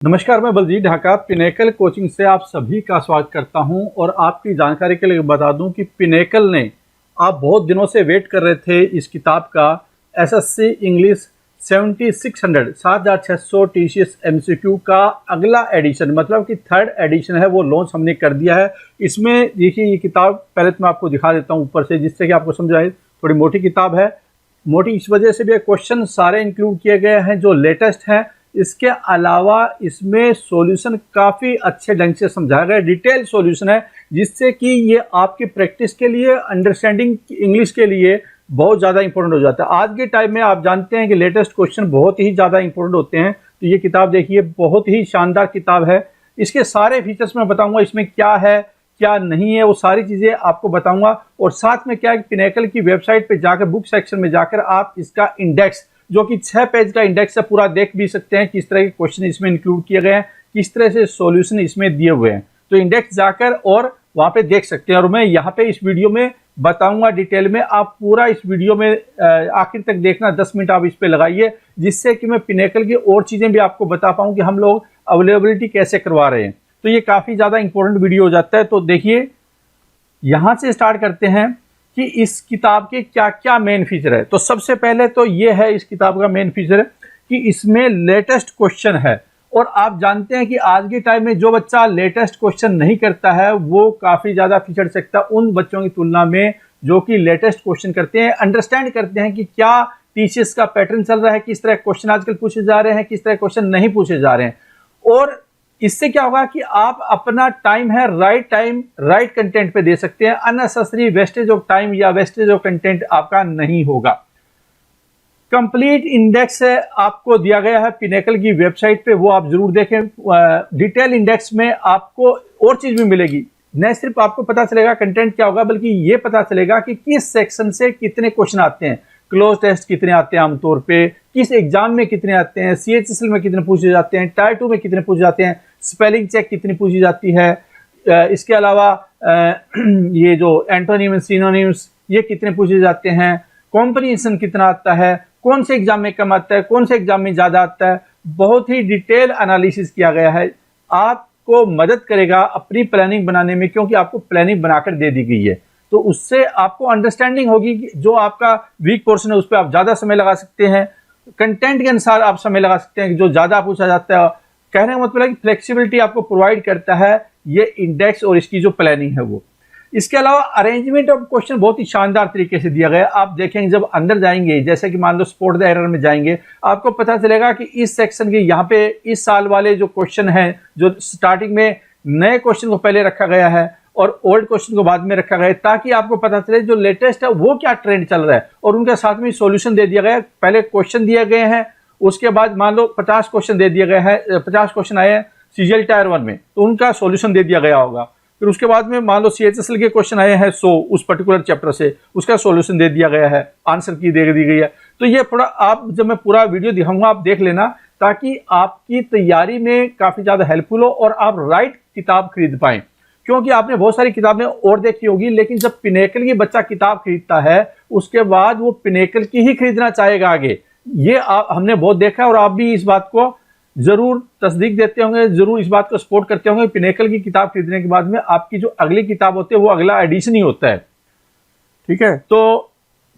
नमस्कार, मैं Baljeet Dhaka pinnacle coaching से आप सभी का स्वागत करता हूं। और आपकी जानकारी के लिए बता दूं कि पिनेकल ने आप बहुत दिनों से वेट कर रहे थे इस किताब का एसएससी इंग्लिश 7600 7600 टीसीएस एमसीक्यू का अगला एडिशन, मतलब कि थर्ड एडिशन है, वो लॉन्च हमने कर दिया है। इसमें देखिए ये किताब पहले तो मैं आपको दिखा देता हूँ ऊपर से, जिससे कि आपको समझ आए। थोड़ी मोटी किताब है, मोटी इस वजह से भी क्वेश्चन सारे इंक्लूड किए गए हैं जो लेटेस्ट हैं। इसके अलावा इसमें सॉल्यूशन काफ़ी अच्छे ढंग से समझाया गया, डिटेल सॉल्यूशन है, जिससे कि ये आपकी प्रैक्टिस के लिए, अंडरस्टैंडिंग इंग्लिश के लिए बहुत ज़्यादा इंपॉर्टेंट हो जाता है। आज के टाइम में आप जानते हैं कि लेटेस्ट क्वेश्चन बहुत ही ज़्यादा इंपॉर्टेंट होते हैं। तो ये किताब देखिए बहुत ही शानदार किताब है। इसके सारे फीचर्स मैं बताऊँगा, इसमें क्या है क्या नहीं है, वो सारी चीज़ें आपको बताऊँगा। और साथ में क्या है, पिनेकल की वेबसाइट पर जाकर बुक सेक्शन में जाकर आप इसका इंडेक्स, जो कि 6 पेज का इंडेक्स है, पूरा देख भी सकते हैं किस तरह के क्वेश्चन इसमें इंक्लूड किए गए हैं, किस तरह से सॉल्यूशन इसमें दिए हुए हैं। तो इंडेक्स जाकर और वहाँ पे देख सकते हैं। और मैं यहाँ पे इस वीडियो में बताऊंगा डिटेल में, आप पूरा इस वीडियो में आखिर तक देखना, 10 मिनट आप इस पे लगाइए, जिससे कि मैं पिनेकल की और चीज़ें भी आपको बता पाऊँ कि हम लोग अवेलेबिलिटी कैसे करवा रहे हैं। तो ये काफ़ी ज़्यादा इंपॉर्टेंट वीडियो हो जाता है। तो देखिए यहाँ से स्टार्ट करते हैं कि इस किताब के क्या क्या मेन फीचर है। तो सबसे पहले तो ये है इस किताब का मेन फीचर कि इसमें लेटेस्ट क्वेश्चन है। और आप जानते हैं कि आज के टाइम में जो बच्चा लेटेस्ट क्वेश्चन नहीं करता है वो काफ़ी ज़्यादा पिछड़ सकता है उन बच्चों की तुलना में जो कि लेटेस्ट क्वेश्चन करते हैं, अंडरस्टैंड करते हैं कि क्या टीचर्स का पैटर्न चल रहा है, किस तरह क्वेश्चन आजकल पूछे जा रहे हैं, किस तरह क्वेश्चन नहीं पूछे जा रहे हैं। और इससे क्या होगा कि आप अपना टाइम है राइट कंटेंट पे दे सकते हैं। अननेसेसरी वेस्टेज ऑफ टाइम या वेस्टेज ऑफ कंटेंट आपका नहीं होगा। कंप्लीट इंडेक्स आपको दिया गया है पिनेकल की वेबसाइट पे, वो आप जरूर देखें। डिटेल इंडेक्स में आपको और चीज भी मिलेगी, न सिर्फ आपको पता चलेगा कंटेंट क्या होगा, बल्कि ये पता चलेगा कि किस सेक्शन से कितने क्वेश्चन आते हैं, क्लोज टेस्ट कितने आते हैं आमतौर पे, किस एग्जाम में कितने आते हैं, सीएचएसएल में कितने पूछे जाते हैं, टायर 2 में कितने पूछे जाते हैं, स्पेलिंग चेक कितनी पूछी जाती है, इसके अलावा ये जो एंटोनिम्स सिनोनिम्स ये कितने पूछे जाते हैं, कॉम्प्रिहेंशन कितना आता है, कौन से एग्जाम में कम आता है, कौन से एग्जाम में ज़्यादा आता है। बहुत ही डिटेल एनालिसिस किया गया है, आपको मदद करेगा अपनी प्लानिंग बनाने में, क्योंकि आपको प्लानिंग बनाकर दे दी गई है। तो उससे आपको अंडरस्टैंडिंग होगी कि जो आपका वीक पोर्शन है उस पर आप ज़्यादा समय लगा सकते हैं, कंटेंट के अनुसार आप समय लगा सकते हैं जो ज़्यादा पूछा जाता है। कहने का मतलब है कि फ्लेक्सिबिलिटी आपको प्रोवाइड करता है ये इंडेक्स और इसकी जो प्लानिंग है वो। इसके अलावा अरेंजमेंट ऑफ क्वेश्चन बहुत ही शानदार तरीके से दिया गया है। आप देखेंगे जब अंदर जाएंगे, जैसे कि मान लो स्पॉट द एरर में जाएंगे, आपको पता चलेगा कि इस सेक्शन के यहाँ पे इस साल वाले जो क्वेश्चन हैं, जो स्टार्टिंग में नए क्वेश्चन को पहले रखा गया है और ओल्ड क्वेश्चन को बाद में रखा गया है, ताकि आपको पता चले जो लेटेस्ट है वो क्या ट्रेंड चल रहा है। और उनके साथ में सॉल्यूशन दे दिया गया है। पहले क्वेश्चन दिए गए हैं, उसके बाद मान लो 50 क्वेश्चन दे दिए गए हैं, 50 क्वेश्चन आए हैं सीजीएल टायर 1 में, तो उनका सॉल्यूशन दे दिया गया होगा। फिर उसके बाद में मान लो सीएचएसएल के क्वेश्चन आए हैं 100 उस पर्टिकुलर चैप्टर से, उसका सॉल्यूशन दे दिया गया है, आंसर की दे दी गई है। तो ये थोड़ा आप, जब मैं पूरा वीडियो दिखाऊंगा आप देख लेना, ताकि आपकी तैयारी में काफ़ी ज़्यादा हेल्पफुल हो और आप राइट किताब खरीद पाएँ। क्योंकि आपने बहुत सारी किताबें और देखी होगी, लेकिन जब पिनेकल की बच्चा किताब खरीदता है उसके बाद वो पिनेकल की ही खरीदना चाहेगा आगे। ये हमने बहुत देखा है और आप भी इस बात को जरूर तस्दीक देते होंगे, जरूर इस बात को सपोर्ट करते होंगे। पिनेकल की किताब खरीदने के बाद में आपकी जो अगली किताब होती है वो अगला एडिशन ही होता है। ठीक है, तो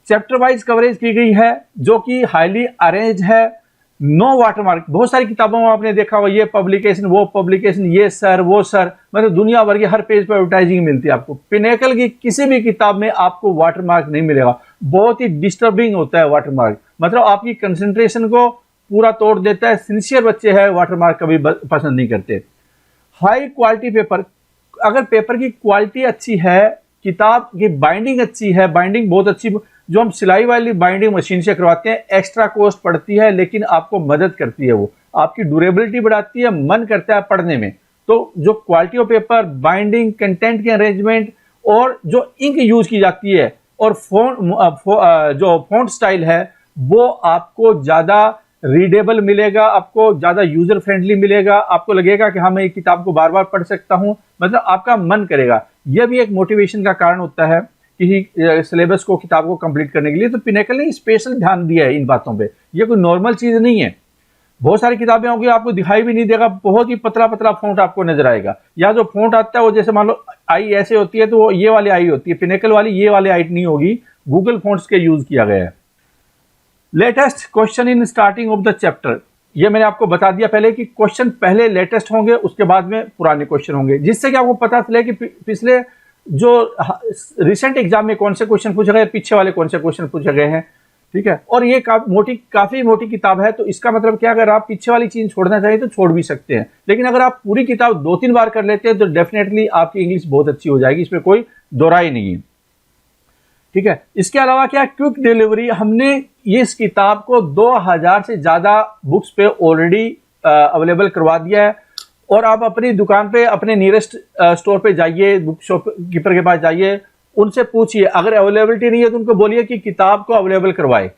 चैप्टर वाइज कवरेज की गई है जो कि हाईली अरेंज है, नो वाटरमार्क। बहुत सारी किताबों में आपने देखा होगा ये पब्लिकेशन वो पब्लिकेशन, ये सर वो सर, मतलब दुनिया भर की हर पेज पर एडवर्टाइजिंग मिलती है आपको। पिनेकल की किसी भी किताब में आपको वाटरमार्क नहीं मिलेगा। बहुत ही डिस्टर्बिंग होता है वाटरमार्क, मतलब आपकी कंसंट्रेशन को पूरा तोड़ देता है। सिंसियर बच्चे हैं वाटरमार्क कभी पसंद नहीं करते। हाई क्वालिटी पेपर, अगर पेपर की क्वालिटी अच्छी है, किताब की बाइंडिंग अच्छी है, बाइंडिंग बहुत अच्छी, जो हम सिलाई वाली बाइंडिंग मशीन से करवाते हैं, एक्स्ट्रा कॉस्ट पड़ती है, लेकिन आपको मदद करती है, वो आपकी ड्यूरेबिलिटी बढ़ाती है, मन करता है पढ़ने में। तो जो quality of paper, binding, content के अरेंजमेंट और जो इंक यूज की जाती है और जो फॉन्ट स्टाइल है वो आपको ज़्यादा रीडेबल मिलेगा, आपको ज़्यादा यूजर फ्रेंडली मिलेगा। आपको लगेगा कि हाँ मैं एक किताब को बार बार पढ़ सकता हूँ, मतलब आपका मन करेगा। यह भी एक मोटिवेशन का कारण होता है किसी सिलेबस को, किताब को कंप्लीट करने के लिए। तो पिनेकल ने स्पेशल ध्यान दिया है इन बातों पे, ये कोई नॉर्मल चीज़ नहीं है। बहुत सारी किताबें होंगी आपको दिखाई भी नहीं देगा, बहुत ही पतला पतला फ़ॉन्ट आपको नजर आएगा। या जो फ़ॉन्ट आता है वो जैसे मान लो आई ऐसे होती है तो वो ये वाली आई होती है, पिनेकल वाली ये वाली आई नहीं होगी, गूगल फ़ॉन्ट्स के यूज किया गया है। Latest question in starting of the chapter, ये मैंने आपको बता दिया पहले कि क्वेश्चन पहले लेटेस्ट होंगे, उसके बाद में पुराने क्वेश्चन होंगे, जिससे कि आपको पता चले कि पिछले जो रिसेंट एग्जाम में कौन से क्वेश्चन पूछे गए, पीछे वाले कौन से क्वेश्चन पूछे गए हैं। ठीक है, और ये काफी मोटी किताब है, तो इसका मतलब क्या, अगर आप पीछे वाली चीज छोड़ना चाहिए तो छोड़ भी सकते हैं, लेकिन अगर आप पूरी किताब 2-3 बार कर लेते हैं तो डेफिनेटली आपकी इंग्लिश बहुत अच्छी हो जाएगी, इसमें कोई दोहराई नहीं है। ठीक है, इसके अलावा क्या, क्विक डिलीवरी, हमने इस किताब को 2000 से ज्यादा बुक्स पे ऑलरेडी अवेलेबल करवा दिया है, और आप अपनी दुकान पे, अपने नियरेस्ट स्टोर पे जाइए, बुक शॉप कीपर के पास जाइए, उनसे पूछिए, अगर अवेलेबिलिटी नहीं है तो उनको बोलिए कि किताब को अवेलेबल करवाए।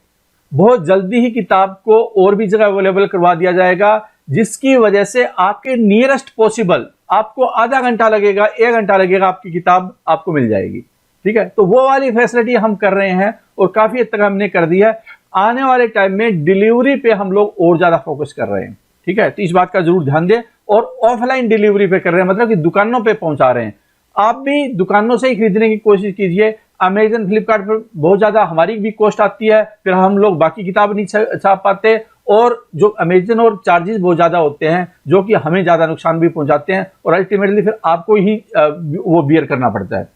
बहुत जल्दी ही किताब को और भी जगह अवेलेबल करवा दिया जाएगा, जिसकी वजह से आपके नियरेस्ट पॉसिबल, आपको आधा घंटा लगेगा, 1 घंटा लगेगा, आपकी किताब आपको मिल जाएगी। ठीक है, तो वो वाली फैसिलिटी हम कर रहे हैं और काफी हद तक हमने कर दी है। आने वाले टाइम में डिलीवरी पे हम लोग और ज्यादा फोकस कर रहे हैं। ठीक है, तो इस बात का जरूर ध्यान दें, और ऑफलाइन डिलीवरी पे कर रहे हैं, मतलब कि दुकानों पे पहुंचा रहे हैं। आप भी दुकानों से ही खरीदने की कोशिश कीजिए। अमेजन, फ्लिपकार्ट पर बहुत ज्यादा हमारी भी कॉस्ट आती है, फिर हम लोग बाकी किताब नहीं छाप पाते, और जो अमेजन और चार्जेस बहुत ज्यादा होते हैं जो कि हमें ज्यादा नुकसान भी पहुंचाते हैं, और अल्टीमेटली फिर आपको ही वो बियर करना पड़ता है।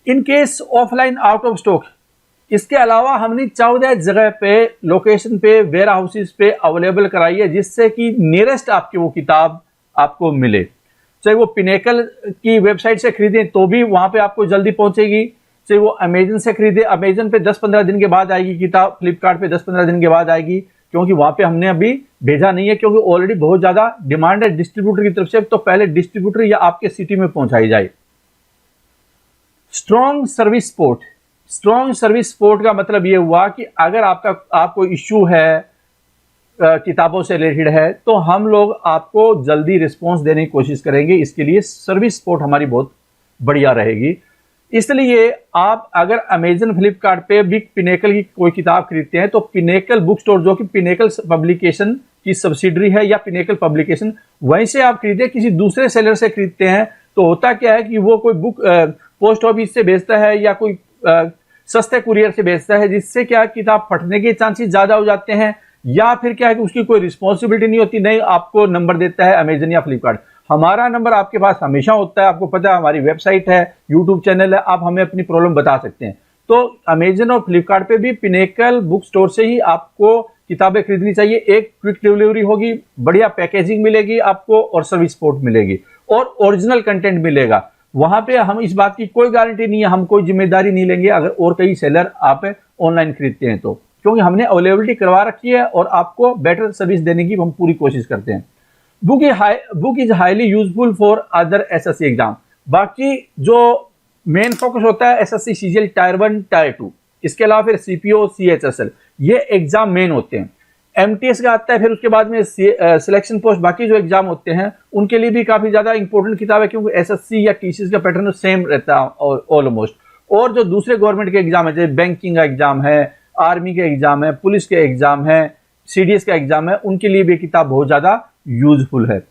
In case offline out of stock, इसके अलावा हमने 14 जगह पे, लोकेशन पे, वेयर हाउसेस पे अवेलेबल कराई है, जिससे कि नियरेस्ट आपकी वो किताब आपको मिले। चाहे वो पिनेकल की वेबसाइट से खरीदें तो भी वहां पे आपको जल्दी पहुंचेगी, चाहे वो अमेजन से खरीदे, अमेजन पे 10-15 दिन के बाद आएगी किताब, फ्लिपकार्ट पे 10-15 दिन के बाद आएगी, क्योंकि वहां पे हमने अभी भेजा नहीं है, क्योंकि ऑलरेडी बहुत ज्यादा डिमांड है डिस्ट्रीब्यूटर की तरफ से, तो पहले डिस्ट्रीब्यूटर या आपके सिटी में पहुंचाई जाए। Strong service support, strong service support का मतलब यह हुआ कि अगर आपको इश्यू है, किताबों से रिलेटेड है, तो हम लोग आपको जल्दी रिस्पांस देने की कोशिश करेंगे। इसके लिए सर्विस सपोर्ट हमारी बहुत बढ़िया रहेगी। इसलिए आप अगर अमेजन, फ्लिपकार्ट पे भी पिनेकल की कोई किताब खरीदते हैं तो पिनेकल बुक स्टोर, जो कि पिनेकल पब्लिकेशन की सब्सिडरी है या पिनेकल पब्लिकेशन, वहीं से आप खरीदे। किसी दूसरे सेलर से खरीदते हैं तो होता क्या है कि वो कोई बुक पोस्ट ऑफिस से भेजता है या कोई सस्ते कुरियर से भेजता है, जिससे क्या किताब फटने के चांसेस ज्यादा हो जाते हैं, या फिर क्या है कि उसकी कोई रिस्पॉन्सिबिलिटी नहीं होती, नहीं आपको नंबर देता है अमेजन या फ्लिपकार्ट। हमारा नंबर आपके पास हमेशा होता है, आपको पता है, हमारी वेबसाइट है, यूट्यूब चैनल है, आप हमें अपनी प्रॉब्लम बता सकते हैं। तो अमेजन और फ्लिपकार्ट पे भी पिनेकल बुक स्टोर से ही आपको किताबें खरीदनी चाहिए। एक क्विक डिलीवरी होगी, बढ़िया पैकेजिंग मिलेगी आपको, और सर्विस सपोर्ट मिलेगी, और ओरिजिनल कंटेंट मिलेगा। वहां पे हम इस बात की कोई गारंटी नहीं है, हम कोई जिम्मेदारी नहीं लेंगे अगर और कई सेलर आप ऑनलाइन खरीदते हैं तो, क्योंकि हमने अवेलेबिलिटी करवा रखी है और आपको बेटर सर्विस देने की हम पूरी कोशिश करते हैं। Book is highly useful for other SSC exam. बाकी जो मेन फोकस होता है एसएससी सीजीएल टायर 1, टायर 2, इसके अलावा फिर सीपीओ, सीएचएसएल, ये एग्जाम मेन होते हैं। एमटीएस का आता है, फिर उसके बाद में सिलेक्शन पोस्ट, बाकी जो एग्जाम होते हैं उनके लिए भी काफी ज्यादा इंपॉर्टेंट किताब है, क्योंकि एसएससी या टीसीएस का पैटर्न सेम रहता है ऑलमोस्ट। और जो दूसरे गवर्नमेंट के एग्जाम है, जैसे बैंकिंग का एग्जाम है, आर्मी के एग्जाम है, पुलिस के एग्जाम है, सीडीएस का एग्जाम है, उनके लिए भी किताब बहुत ज्यादा यूजफुल है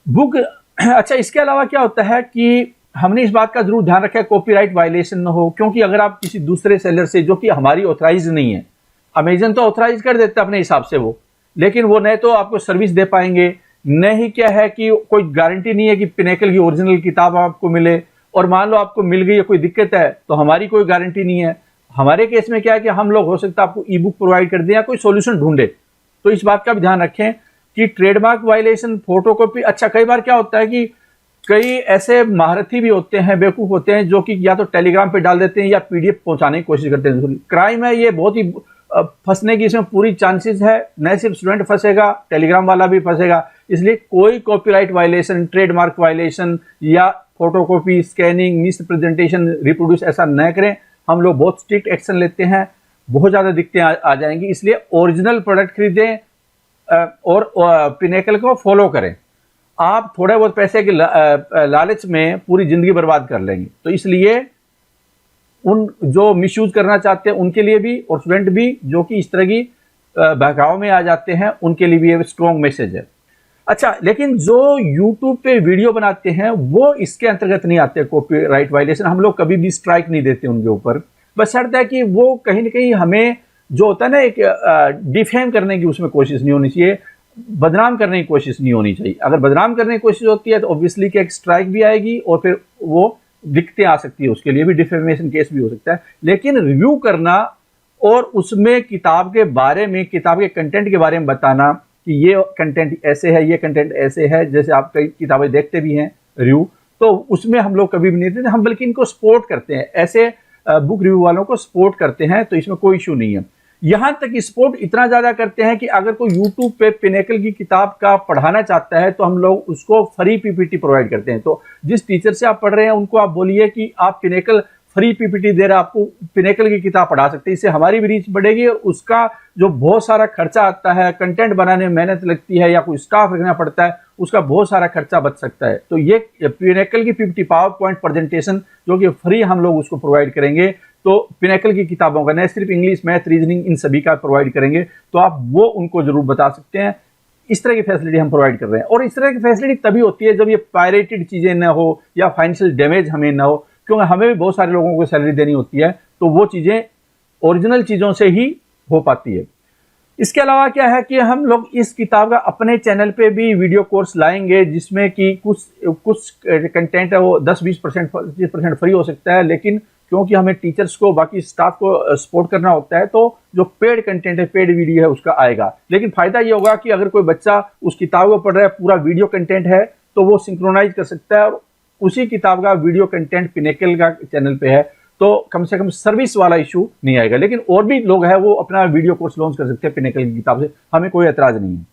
बुक। अच्छा, इसके अलावा क्या होता है कि हमने इस बात का जरूर ध्यान रखा है कॉपीराइट वायलेशन न हो, क्योंकि अगर आप किसी दूसरे सेलर से, जो कि हमारी ऑथराइज नहीं है, अमेजन तो ऑथराइज कर देता है अपने हिसाब से वो, लेकिन वो न तो आपको सर्विस दे पाएंगे, न ही क्या है कि कोई गारंटी नहीं है कि पिनेकल की ओरिजिनल किताब आपको मिले, और मान लो आपको मिल गई है, कोई दिक्कत है, तो हमारी कोई गारंटी नहीं है। हमारे केस में क्या है कि हम लोग हो सकता है आपको ई बुक प्रोवाइड कर दें या कोई सॉल्यूशन ढूंढे। तो इस बात का भी ध्यान रखें कि ट्रेडमार्क वायलेशन, फोटोकॉपी, अच्छा कई बार क्या होता है कि कई ऐसे महारथी भी होते हैं, बेवकूफ होते हैं, जो कि या तो टेलीग्राम पे डाल देते हैं या पीडीएफ पहुंचाने की कोशिश करते हैं। क्राइम है ये, बहुत ही फंसने की इसमें पूरी चांसेस है, न सिर्फ स्टूडेंट फंसेगा, टेलीग्राम वाला भी फंसेगा। इसलिए कोई कॉपीराइट वायलेशन, ट्रेडमार्क वायलेशन या photocopy, scanning, miss presentation, reproduce ऐसा न करें। हम लोग बहुत स्ट्रिक्ट एक्शन लेते हैं, बहुत ज्यादा दिक्कतें आ जाएंगी। इसलिए ओरिजिनल प्रोडक्ट खरीदें और पिनेकल को फॉलो करें। आप थोड़े बहुत पैसे के लालच में पूरी जिंदगी बर्बाद कर लेंगे। तो इसलिए उन जो मिसयूज करना चाहते हैं उनके लिए भी, और स्टूडेंट भी जो कि इस तरह की बहकाव में आ जाते हैं, उनके लिए भी ये स्ट्रॉन्ग मैसेज है। अच्छा, लेकिन जो YouTube पे वीडियो बनाते हैं वो इसके अंतर्गत नहीं आते कॉपीराइट वायलेशन। हम लोग कभी भी स्ट्राइक नहीं देते उनके ऊपर, बस शर्त है कि वो कहीं ना कहीं हमें जो होता है ना एक डिफेम करने की उसमें कोशिश नहीं होनी चाहिए, बदनाम करने की कोशिश नहीं होनी चाहिए। अगर बदनाम करने की कोशिश होती है तो ऑब्वियसली कि एक स्ट्राइक भी आएगी और फिर वो दिक्कतें आ सकती है, उसके लिए भी डिफेमेशन केस भी हो सकता है। लेकिन रिव्यू करना और उसमें किताब के बारे में, किताब के कंटेंट के बारे में बताना कि ये कंटेंट ऐसे है, ये कंटेंट ऐसे है, जैसे आप कई किताबें देखते भी हैं रिव्यू, तो उसमें हम लोग कभी भी नहीं देते, हम बल्कि इनको सपोर्ट करते हैं, ऐसे बुक रिव्यू वालों को सपोर्ट करते हैं, तो इसमें कोई इशू नहीं है। यहां तक सपोर्ट इतना ज्यादा करते हैं कि अगर कोई यूट्यूब पे पिनेकल की किताब का पढ़ाना चाहता है तो हम लोग उसको फ्री पीपीटी प्रोवाइड करते हैं। तो जिस टीचर से आप पढ़ रहे हैं उनको आप बोलिए कि आप पिनेकल फ्री पीपीटी दे रहा है, आपको पिनेकल की किताब पढ़ा सकते हैं, इससे हमारी भी रीच बढ़ेगी और उसका जो बहुत सारा खर्चा आता है, कंटेंट बनाने में मेहनत लगती है या कोई स्टाफ रखना पड़ता है, उसका बहुत सारा खर्चा बच सकता है। तो ये पिनेकल की 50 पावर पॉइंट प्रेजेंटेशन जो कि फ्री हम लोग उसको प्रोवाइड करेंगे, तो पिनेकल की किताबों का, न सिर्फ इंग्लिश, मैथ, रीजनिंग, इन सभी का प्रोवाइड करेंगे, तो आप वो उनको जरूर बता सकते हैं। इस तरह की फैसिलिटी हम प्रोवाइड कर रहे हैं और इस तरह की फैसिलिटी तभी होती है जब ये पायरेटेड चीजें ना हो या फाइनेंशियल डैमेज हमें ना हो, क्योंकि हमें भी बहुत सारे लोगों को सैलरी देनी होती है, तो वो चीजें ओरिजिनल चीजों से ही हो पाती है। इसके अलावा क्या है कि हम लोग इस किताब का अपने चैनल पे भी वीडियो कोर्स लाएंगे, जिसमें कि कुछ कंटेंट है वो 10-20% 25% फ्री हो सकता है, लेकिन क्योंकि हमें टीचर्स को, बाकी स्टाफ को सपोर्ट करना होता है, तो जो पेड कंटेंट है, पेड वीडियो है, उसका आएगा। लेकिन फायदा ये होगा कि अगर कोई बच्चा उस किताब को पढ़ रहा है, पूरा वीडियो कंटेंट है, तो वो सिंक्रोनाइज कर सकता है और उसी किताब का वीडियो कंटेंट पिनेकल का चैनल पे है, तो कम से कम सर्विस वाला इशू नहीं आएगा। लेकिन और भी लोग हैं वो अपना वीडियो कोर्स लॉन्च कर सकते हैं पिनेकल की किताब से, हमें कोई एतराज नहीं है।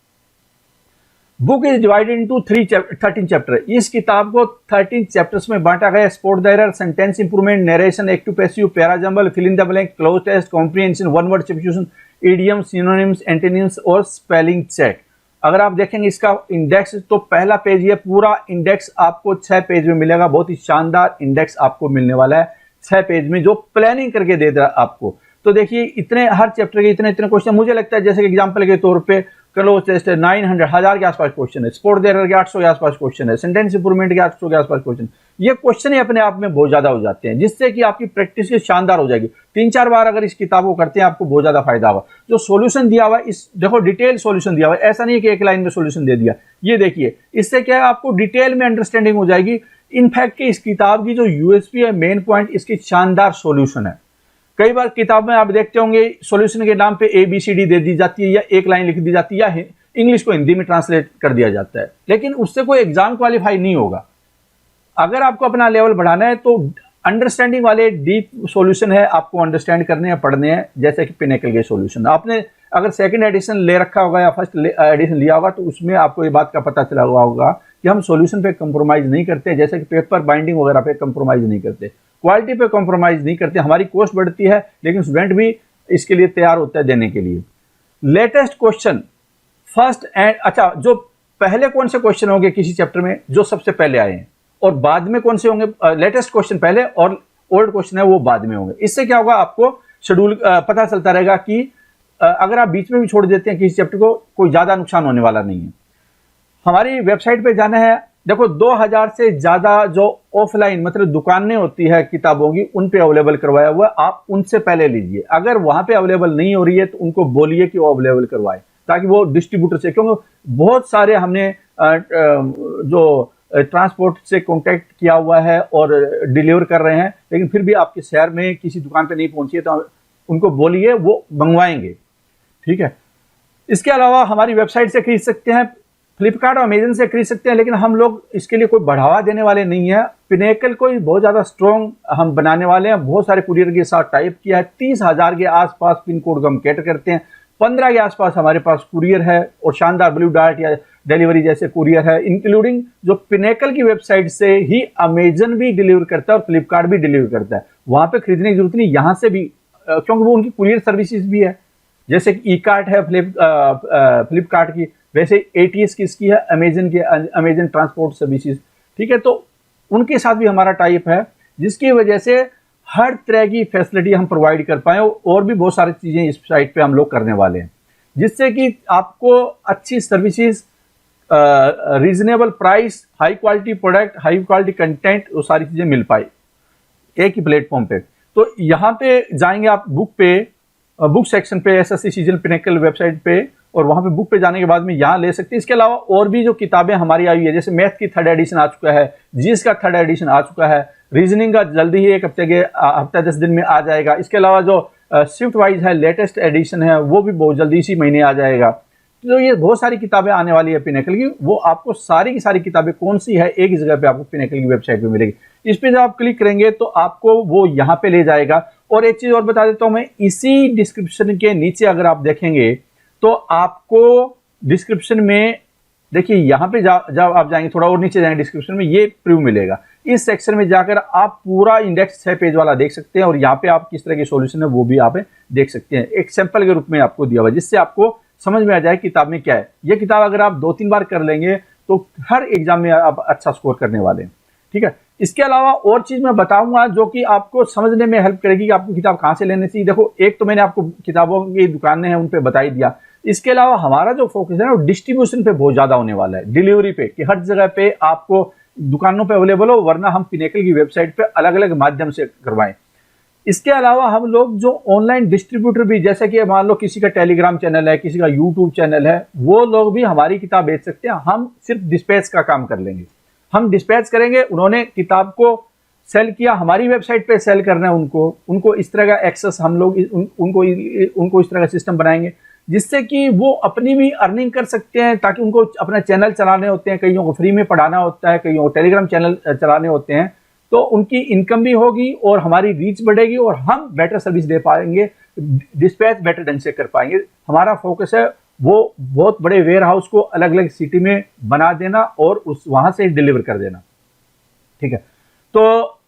Book is divided into 13 chapter. इस किताब को 13 चैप्टर्स में बांटा गया। Spot the error, sentence improvement, narration, active passive, para jumble, fill in the blank, cloze test, comprehension, one word substitution, idioms, synonyms, antonyms और स्पेलिंग चेक। अगर आप देखेंगे इसका इंडेक्स, तो पहला पेज, ये पूरा इंडेक्स आपको 6 पेज में मिलेगा। बहुत ही शानदार इंडेक्स आपको मिलने वाला है 6 पेज में, जो प्लानिंग करके दे रहा है आपको। तो देखिए, इतने हर चैप्टर के इतने क्वेश्चन, मुझे लगता है जैसे कि एग्जांपल के तौर पे क्लोज टेस्ट है 900 1000 के आसपास क्वेश्चन है, स्पॉट द एरर के 800 के आसपास क्वेश्चन है, सेंटेंस इंप्रूवमेंट के 800 के आसपास क्वेश्चन। ये क्वेश्चन ही अपने आप में बहुत ज्यादा हो जाते हैं, जिससे कि आपकी प्रैक्टिस की शानदार हो जाएगी। 3-4 बार अगर इस किताब को करते हैं आपको बहुत ज्यादा फायदा होगा। जो सॉल्यूशन दिया हुआ है, इस देखो डिटेल सॉल्यूशन दिया हुआ है, ऐसा नहीं है कि एक लाइन में सॉल्यूशन दे दिया। ये देखिए, इससे क्या है, आपको डिटेल में अंडरस्टैंडिंग हो जाएगी। इनफैक्ट इस किताब की जो यूएसपी है, मेन पॉइंट इसकी शानदार सॉल्यूशन है। कई बार किताब में आप देखते होंगे सॉल्यूशन के नाम पे ABCD दे दी जाती है, या एक लाइन लिख दी जाती है, या इंग्लिश को हिंदी में ट्रांसलेट कर दिया जाता है, लेकिन उससे कोई एग्जाम क्वालिफाई नहीं होगा। अगर आपको अपना लेवल बढ़ाना है तो अंडरस्टैंडिंग वाले डीप सॉल्यूशन है, आपको अंडरस्टैंड करने हैं, पढ़ने हैं, जैसे कि पिनेकल के सॉल्यूशन। आपने अगर सेकंड एडिशन ले रखा होगा या फर्स्ट एडिशन लिया होगा, तो उसमें आपको ये बात का पता चला हुआ होगा कि हम सॉल्यूशन पे कंप्रोमाइज नहीं करते, जैसे कि पेपर बाइंडिंग वगैरह पे कंप्रोमाइज नहीं करते, क्वालिटी पे कंप्रोमाइज नहीं करते। हमारी कॉस्ट बढ़ती है, लेकिन स्टूडेंट भी इसके लिए तैयार होता है देने के लिए। लेटेस्ट क्वेश्चन फर्स्ट एंड, अच्छा, जो पहले कौन से क्वेश्चन होंगे किसी चैप्टर में, जो सबसे पहले आए हैं, और बाद में कौन से होंगे, लेटेस्ट क्वेश्चन पहले और ओल्ड क्वेश्चन है वो बाद में होंगे। इससे क्या होगा, आपको शेड्यूल पता चलता रहेगा कि अगर आप बीच में भी छोड़ देते हैं किसी चैप्टर को, कोई ज्यादा नुकसान होने वाला नहीं है। हमारी वेबसाइट पे जाना है, देखो 2000 से ज्यादा जो ऑफलाइन मतलब दुकानें होती है किताबों की, उन पे अवेलेबल करवाया हुआ है, आप उनसे पहले लीजिए। अगर वहां पे अवेलेबल नहीं हो रही है तो उनको बोलिए कि वो अवेलेबल करवाए, ताकि वो डिस्ट्रीब्यूटर से, क्योंकि बहुत सारे हमने जो ट्रांसपोर्ट से कांटेक्ट किया हुआ है और डिलीवर कर रहे हैं, लेकिन फिर भी आपके शहर में किसी दुकान पे नहीं पहुंची है, तो उनको बोलिए वो मंगवाएंगे, ठीक है। इसके अलावा हमारी वेबसाइट से खरीद सकते हैं, फ्लिपकार्ट और अमेजन से खरीद सकते हैं, लेकिन हम लोग इसके लिए कोई बढ़ावा देने वाले नहीं है। पिनेकल को बहुत ज्यादा स्ट्रॉन्ग हम बनाने वाले हैं, बहुत सारे कुरियर के साथ टाइप किया है। 30,000 के आसपास पिन कोड को हम कैटर करते हैं, 15 के आसपास हमारे पास कुरियर है, और शानदार ब्लू डार्ट या डिलीवरी जैसे कुरियर है, इंक्लूडिंग जो पिनेकल की वेबसाइट से ही अमेजन भी डिलीवर करता है और फ्लिपकार्ट भी डिलीवर करता है। वहां पे खरीदने की जरूरत नहीं, यहां से भी, क्योंकि वो उनकी कुरियर सर्विसेज भी है, जैसे ई कार्ट है फ्लिपकार्ट की, वैसे ATS किसकी है, अमेजन की, अमेजन ट्रांसपोर्ट सर्विसेज, ठीक है। तो उनके साथ भी हमारा टाइप है, जिसकी वजह से हर तरह की फैसिलिटी हम प्रोवाइड कर पाए, और भी बहुत सारी चीजें इस साइट पे हम लोग करने वाले हैं। जिससे कि आपको अच्छी services, reasonable price, high quality product, high quality content, वो सारी चीजें मिल पाए एक ही प्लेटफॉर्म पे। तो यहाँ पे जाएंगे आप बुक सेक्शन पे, एसएससी सीजन पिनेकल वेबसाइट पे, और वहां पे बुक पे जाने के बाद में यहाँ ले सकते हैं। इसके अलावा और भी जो किताबें हमारी आई है, जैसे मैथ की 3rd एडिशन आ चुका है, जीएस का 3rd एडिशन आ चुका है, रीजनिंग का जल्दी ही एक हफ्ता 10 दिन में आ जाएगा। इसके अलावा जो शिफ्ट वाइज है, लेटेस्ट एडिशन है, वो भी बहुत जल्दी इसी महीने आ जाएगा। तो ये बहुत सारी किताबें आने वाली है पिनेकल की, वो आपको सारी की सारी किताबें कौन सी है एक ही जगह पे आपको पिनेकल की वेबसाइट पे मिलेगी। इस पे जब आप क्लिक करेंगे तो आपको वो यहाँ पे ले जाएगा। और एक चीज और बता देता हूं मैं, इसी डिस्क्रिप्शन के नीचे अगर आप देखेंगे तो आपको डिस्क्रिप्शन में देखिए, यहाँ पे जब आप जाएंगे, थोड़ा और नीचे जाएंगे डिस्क्रिप्शन में, ये प्रीव्यू मिलेगा। इस सेक्शन में जाकर आप पूरा इंडेक्स 6 पेज वाला देख सकते हैं, और यहाँ पे आप किस तरह के सॉल्यूशन है वो भी आप देख सकते हैं। एक सैंपल के रूप में आपको दिया हुआ है, जिससे आपको समझ में आ जाए किताब में क्या है। ये किताब अगर आप 2-3 बार कर लेंगे तो हर एग्जाम में आप अच्छा स्कोर करने वाले हैं। ठीक है, इसके अलावा और चीज मैं बताऊंगा जो कि आपको समझने में हेल्प करेगी कि आपको किताब कहां से लेनी चाहिए। देखो, एक तो मैंने आपको किताबों की दुकानें हैं उन पे बता ही दिया। इसके अलावा हमारा जो फोकस है ना, वो डिस्ट्रीब्यूशन पे बहुत ज्यादा होने वाला है, डिलीवरी पे, कि हर जगह पे आपको दुकानों पे अवेलेबल हो, वरना हम पिनेकल की वेबसाइट पे अलग अलग माध्यम से करवाएं। इसके अलावा हम लोग जो ऑनलाइन डिस्ट्रीब्यूटर भी, जैसे कि मान लो किसी का टेलीग्राम चैनल है, किसी का यूट्यूब चैनल है, वो लोग भी हमारी किताब बेच सकते हैं। हम सिर्फ डिस्पैच का काम कर लेंगे, हम डिस्पैच करेंगे, उन्होंने किताब को सेल किया, हमारी वेबसाइट पे सेल करना है उनको इस तरह का एक्सेस हम लोग उनको इस तरह का सिस्टम बनाएंगे, जिससे कि वो अपनी भी अर्निंग कर सकते हैं, ताकि उनको अपना चैनल चलाने होते हैं, कईयों को फ्री में पढ़ाना होता है, कईयों को टेलीग्राम चैनल चलाने होते हैं, तो उनकी इनकम भी होगी और हमारी रीच बढ़ेगी और हम बेटर सर्विस दे पाएंगे, डिस्पैच बेटर ढंग से कर पाएंगे। हमारा फोकस है वो बहुत बड़े वेयर हाउस को अलग अलग सिटी में बना देना और वहां से डिलीवर कर देना। ठीक है, तो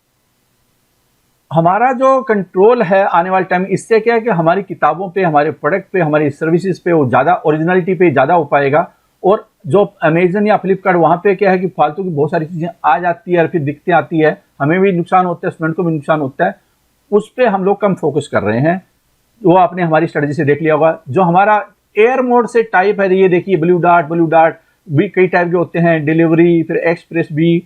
हमारा जो कंट्रोल है आने वाले टाइम, इससे क्या है कि हमारी किताबों पे, हमारे प्रोडक्ट पे, हमारी सर्विसेज पे वो ज्यादा ओरिजिनलिटी पे ज्यादा हो पाएगा। और जो अमेजन या फ्लिपकार्ट, वहां पे क्या है कि फालतू की बहुत सारी चीजें आ जाती है और फिर दिक्कतें आती है, हमें भी नुकसान होता है, स्टूडेंट को भी नुकसान होता है, उस पर हम लोग कम फोकस कर रहे हैं। वो आपने हमारी स्ट्रेटजी से देख लिया होगा। जो हमारा एयर मोड से टाइप है, ये देखिए ब्लू डार्ट भी कई टाइप के होते हैं, डिलीवरी, फिर एक्सप्रेस भी,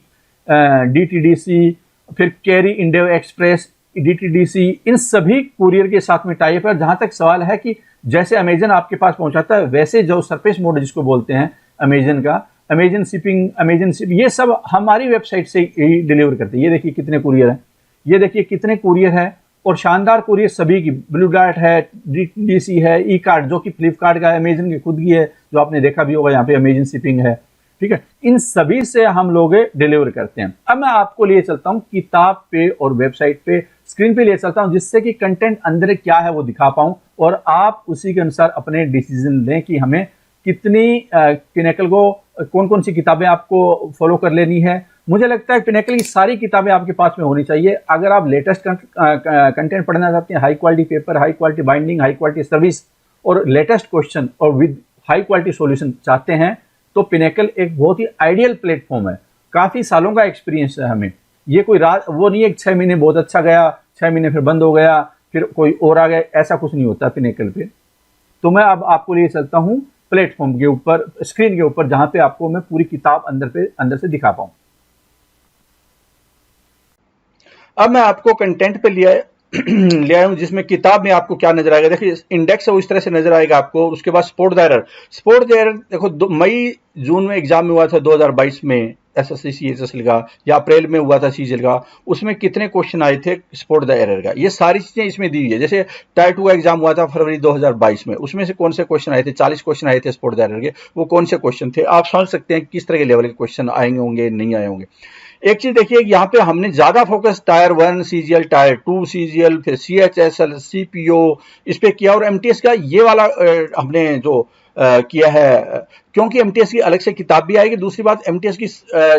डीटीडीसी, फिर कैरी इंडिया एक्सप्रेस, डीटीडीसी, इन सभी कुरियर के साथ में टाइप है। जहां तक सवाल है कि जैसे अमेजन आपके पास पहुंचाता है, वैसे जो सरफेस मोड जिसको बोलते हैं अमेजन का, अमेजन शिपिंग, ये सब हमारी वेबसाइट से ही डिलीवर करते हैं। ये देखिए कितने कुरियर हैं, ये देखिए कितने कुरियर हैं, और शानदार कुरियर सभी की, ब्लू डार्ट है, डीटीडीसी है, ई कार्ड जो कि फ्लिपकार्ट का, अमेजन की खुद की है, जो आपने देखा भी होगा, यहाँ पे अमेजन शिपिंग है। ठीक है, इन सभी से हम लोग डिलीवर करते हैं। अब मैं आपको लिए चलता हूं किताब पे और वेबसाइट पे, स्क्रीन पे लिए चलता हूं, जिससे कि कंटेंट अंदर क्या है वो दिखा पाऊं और आप उसी के अनुसार अपने डिसीजन लें कि हमें कितनी पिनेकल को, कौन कौन सी किताबें आपको फॉलो कर लेनी है। मुझे लगता है पिनेकल की सारी किताबें आपके पास में होनी चाहिए। अगर आप लेटेस्ट कंटेंट पढ़ना चाहते हैं, high quality paper, high quality binding, high quality service और लेटेस्ट क्वेश्चन और विद हाई क्वालिटी सॉल्यूशन चाहते हैं, तो पिनेकल एक बहुत ही आइडियल प्लेटफॉर्म है। काफी सालों का एक्सपीरियंस है हमें, ये कोई रात वो नहीं है 6 महीने बहुत अच्छा गया, 6 महीने फिर बंद हो गया, फिर कोई और आ गया, ऐसा कुछ नहीं होता पिनेकल पे। तो मैं अब आपको लिए चलता हूं प्लेटफॉर्म के ऊपर, स्क्रीन के ऊपर, जहां पे आपको मैं पूरी किताब अंदर से दिखा पाऊं। अब मैं आपको कंटेंट पे ले आया हूं, जिसमें किताब में आपको क्या नजर आएगा। देखिए इंडेक्स है वो इस तरह से नजर आएगा आपको। उसके बाद स्पोर्ट द एरर देखो, मई जून में एग्जाम में हुआ था 2022 में एसएससी सीएचएसएल का, या अप्रैल में हुआ था सीजीएल का, उसमें कितने क्वेश्चन आए थे स्पोर्ट द एरर का, ये सारी चीजें इसमें दी हुई है। जैसे टायर 2 का एग्जाम हुआ था फरवरी 2022 में, उसमें से कौन से क्वेश्चन आए थे, 40 क्वेश्चन आए थे स्पोर्ट द एरर के, वो कौन से क्वेश्चन थे। आप समझ सकते हैं किस तरह के लेवल के क्वेश्चन आएंगे होंगे, नहीं आए होंगे। एक चीज देखिए, यहाँ पे हमने ज्यादा focus tyre 1 CGL, tyre 2 CGL, फिर सीएचएसएल, सीपीओ इस पे किया, और एमटीएस का ये वाला हमने जो किया है, क्योंकि एमटीएस की अलग से किताब भी आएगी। दूसरी बात, एमटीएस की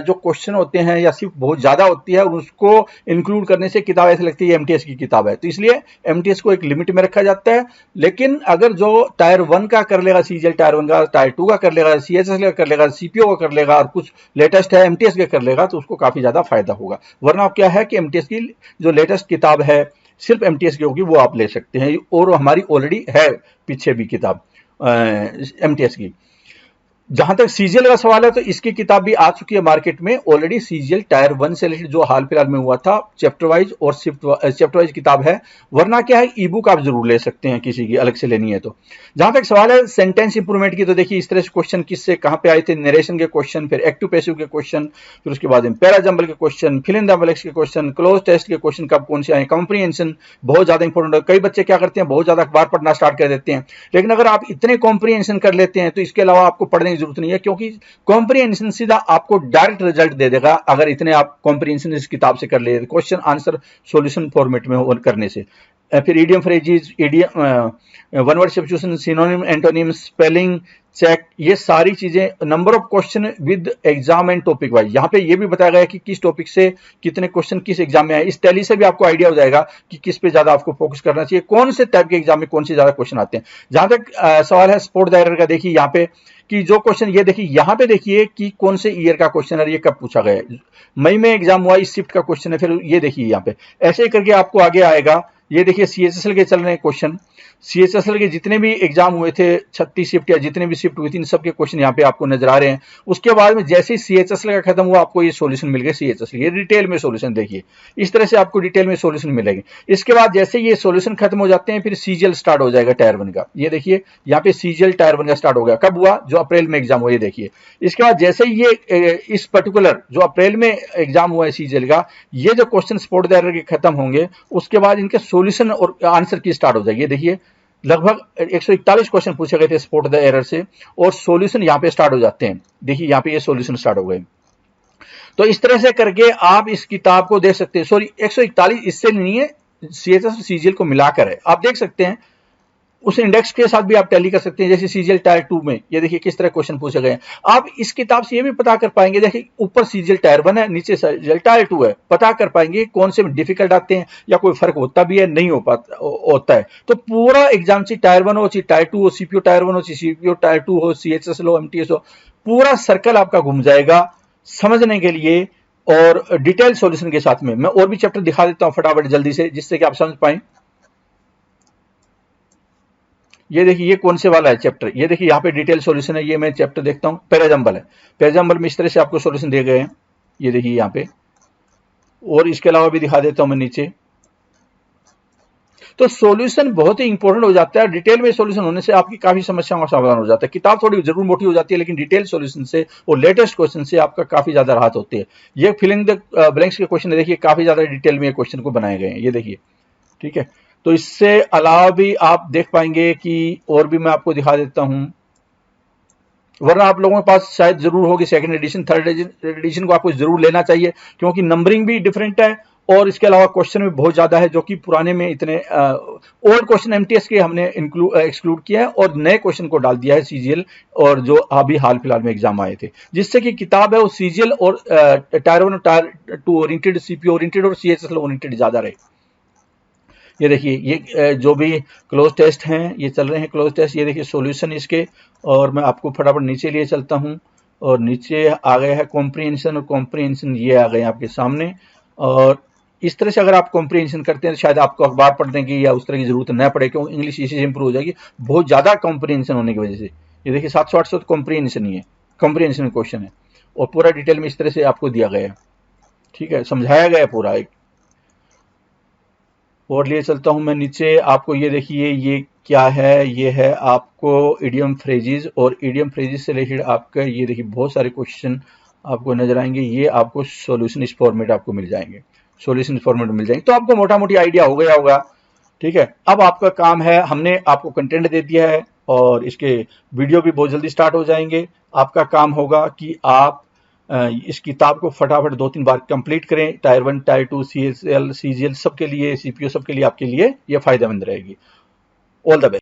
जो क्वेश्चन होते हैं या सिर्फ बहुत ज्यादा होती है, उसको इंक्लूड करने से किताब ऐसी लगती है एमटीएस की किताब है, तो इसलिए एमटीएस को एक लिमिट में रखा जाता है। लेकिन अगर जो टायर 1 का कर लेगा सीजीएल, टायर 1 का, टायर 2 का कर लेगा, सीएचएस का कर लेगा, सीपीओ का कर लेगा, और कुछ लेटेस्ट है एमटीएस का कर लेगा, तो उसको काफी ज्यादा फायदा होगा। वरना क्या है कि एमटीएस की जो लेटेस्ट किताब है सिर्फ एमटीएस की होगी, वो आप ले सकते हैं, और हमारी ऑलरेडी है पीछे भी किताब। MTS की। जहां तक सीजीएल का सवाल है तो इसकी किताब भी आ चुकी है मार्केट में ऑलरेडी, सीजीएल टायर 1 से रिलेटेड जो हाल फिलहाल में हुआ था, चैप्टर वाइज और चैप्टर वाइज किताब है। वरना क्या है, ई बुक आप जरूर ले सकते हैं किसी की अलग से लेनी है तो। जहां तक सवाल है सेंटेंस इंप्रूवमेंट की, तो देखिए इस तरह से क्वेश्चन किससे कहां पे आए थे, नरेशन के क्वेश्चन, फिर एक्टिव पैसिव के क्वेश्चन, फिर उसके बाद पैराजम्बल के question, fill in the blanks के क्वेश्चन, क्लोज टेस्ट के क्वेश्चन कब कौन से आए, कॉम्प्रीहेंशन बहुत ज्यादा इंपॉर्टेंट है। कई बच्चे क्या करते हैं, बहुत ज्यादा अखबार पढ़ना स्टार्ट कर देते हैं, लेकिन अगर आप इतने कॉम्प्रीहेंशन कर लेते हैं तो इसके अलावा आपको पढ़ने की जरूरत नहीं है, क्योंकि कॉम्प्रीहेंशन सीधा आपको डायरेक्ट रिजल्ट दे देगा अगर इतने आप कॉम्प्रीहेंशन इस किताब से कर ले, क्वेश्चन आंसर सॉल्यूशन फॉर्मेट में करने से। फिर idiom phrases, idiom, one word substitution, synonym, antonym, spelling check, ये सारी चीजें, number of question with exam and topic wise. यहाँ पे ये भी बताया गया है कि किस टॉपिक से कितने क्वेश्चन किस एग्जाम में आए। इस टैली से भी आपको आइडिया हो जाएगा कि किस पे ज्यादा आपको फोकस करना चाहिए, कौन से टाइप के एग्जाम में कौन से ज्यादा क्वेश्चन आते हैं। जहां तक सवाल है स्पोर्ट द एरर का, देखिए यहाँ पे कि जो क्वेश्चन, ये देखिए यहाँ पे देखिए कि कौन से ईयर का क्वेश्चन है, ये कब पूछा गया है, मई में एग्जाम हुआ, इस शिफ्ट का क्वेश्चन है। फिर ये देखिए यहाँ पे ऐसे ही करके आपको आगे आएगा। ये देखिए सीएचएसएल के चल रहे हैं क्वेश्चन, सीएचएसएल के जितने भी एग्जाम हुए थे 36 शिफ्ट या जितने भी शिफ्ट हुई थी, इन सब के क्वेश्चन यहाँ पे आपको नजर आ रहे हैं। उसके बाद में जैसे ही सीएचएसएल का खत्म हुआ आपको ये सॉल्यूशन मिल गए सीएचएसएल, ये डिटेल में सॉल्यूशन देखिए, इस तरह से आपको डिटेल में सॉल्यूशन मिलेंगे। इसके बाद जैसे ये सॉल्यूशन खत्म हो जाते हैं फिर सीजीएल स्टार्ट हो जाएगा टायर 1 का। ये देखिए यहाँ पे सीजीएल टायर 1 का स्टार्ट हो गया, कब हुआ, जो अप्रैल में एग्जाम हुआ, ये देखिए। इसके बाद जैसे ही ये इस पर्टिकुलर जो अप्रैल में एग्जाम हुआ है सीजीएल का, ये जो क्वेश्चन स्पोर्ट द एरर के खत्म होंगे उसके बाद इनके सॉल्यूशन और आंसर की स्टार्ट हो जाएगी। ये देखिए लगभग 141 क्वेश्चन पूछे गए थे स्पोर्ट द एरर से, और सॉल्यूशन यहाँ पे स्टार्ट हो जाते हैं। देखिए यहाँ पे ये सॉल्यूशन स्टार्ट हो गए। तो इस तरह से करके आप इस किताब को देख सकते हैं। सॉरी 141 इससे नहीं है, सीएचएस और सीजीएल को मिलाकर है, आप देख सकते हैं। उस इंडेक्स के साथ भी आप टैली कर सकते हैं, जैसे सीजीएल टायर 2 में ये देखिए किस तरह क्वेश्चन पूछे गए हैं। आप इस किताब से ये भी पता कर पाएंगे, देखिए ऊपर सीजीएल टायर 1 है, नीचे सीजीएल टायर 2 है, पता कर पाएंगे कौन से डिफिकल्ट आते हैं या कोई फर्क होता भी है, नहीं होता है। तो पूरा एग्जाम चाहे टायर 1 हो, चाहे टायर 2 हो, सीपीओ टायर 1 हो, चाहे सीपीओ टायर 2 हो, सीएचएसएल हो, एमटीएस हो, पूरा सर्कल आपका घूम जाएगा समझने के लिए और डिटेल सॉल्यूशन के साथ में। मैं और भी चैप्टर दिखा देता हूं फटाफट जल्दी से, जिससे कि आप समझ पाए। ये देखिए ये कौन से वाला है चैप्टर, ये देखिए यहाँ पे डिटेल सॉल्यूशन है। ये मैं चैप्टर देखता हूँ, पैराजम्बल है, पैराजम्बल में इस तरह से आपको सॉल्यूशन दिए गए हैं, ये देखिए यहाँ पे। और इसके अलावा भी दिखा देता हूं मैं नीचे। तो सॉल्यूशन बहुत ही इंपॉर्टेंट हो जाता है, डिटेल में सॉल्यूशन होने से आपकी काफी समस्याओं का समाधान हो जाता है। किताब थोड़ी जरूर मोटी हो जाती है, लेकिन डिटेल सॉल्यूशन से और लेटेस्ट क्वेश्चन से आपका काफी ज्यादा राहत होती है। ये फिलिंग द ब्लैंक्स के क्वेश्चन देखिए काफी ज्यादा डिटेल में क्वेश्चन को बनाए गए हैं, ये देखिए, ठीक है। तो इससे अलावा भी आप देख पाएंगे कि और भी मैं आपको दिखा देता हूं, वरना आप लोगों के पास शायद जरूर होगी सेकंड एडिशन, थर्ड एडिशन को आपको जरूर लेना चाहिए, क्योंकि नंबरिंग भी डिफरेंट है और इसके अलावा क्वेश्चन भी बहुत ज्यादा है, जो कि पुराने में इतने ओल्ड क्वेश्चन एमटीएस के हमने एक्सक्लूड किया है और नए क्वेश्चन को डाल दिया है सीजीएल और जो अभी हाल फिलहाल में एग्जाम आए थे, जिससे कि किताब है वो सीजीएल और टायर 1 और टायर 2 ओरिएंटेड, सीपीओ ओरिएंटेड और सीएचएसएल ओरिएंटेड ज्यादा रहे। ये देखिए ये जो भी क्लोज टेस्ट हैं ये चल रहे हैं क्लोज टेस्ट, ये देखिए सॉल्यूशन इसके। और मैं आपको फटाफट नीचे लिए चलता हूं, और नीचे आ गया है कॉम्प्रीहेंशन, और कॉम्प्रीहेंशन ये आ गए आपके सामने। और इस तरह से अगर आप कॉम्प्रीहेंशन करते हैं तो शायद आपको अखबार पढ़ने की या उस तरह की जरूरत न पड़े, क्योंकि इंग्लिश इसी से इंप्रूव हो जाएगी बहुत ज्यादा कॉम्प्रीहेंशन होने की वजह से। ये देखिए 700-800 तो कॉम्प्रीहेंशन ही है, कॉम्प्रीहेंशन क्वेश्चन है, और पूरा डिटेल में इस तरह से आपको दिया गया है, ठीक है, समझाया गया है पूरा एक। और लिए चलता हूं मैं नीचे, आपको ये देखिए ये क्या है, ये है आपको इडियम फ्रेजेस, और इडियम फ्रेजेस से रिलेटेड आपका ये देखिए बहुत सारे क्वेश्चन आपको नजर आएंगे। ये आपको सॉल्यूशन इस फॉर्मेट आपको मिल जाएंगे, सॉल्यूशन इस फॉर्मेट मिल जाएंगे, तो आपको मोटा मोटी आइडिया हो गया होगा, ठीक है। अब आपका काम है, हमने आपको कंटेंट दे दिया है और इसके वीडियो भी बहुत जल्दी स्टार्ट हो जाएंगे। आपका काम होगा कि आप इस किताब को फटाफट 2-3 बार कंप्लीट करें, टायर 1 टायर 2 सीएचएल सीजीएल सबके लिए, सीपीओ सबके लिए, आपके लिए ये फायदेमंद रहेगी। All the best.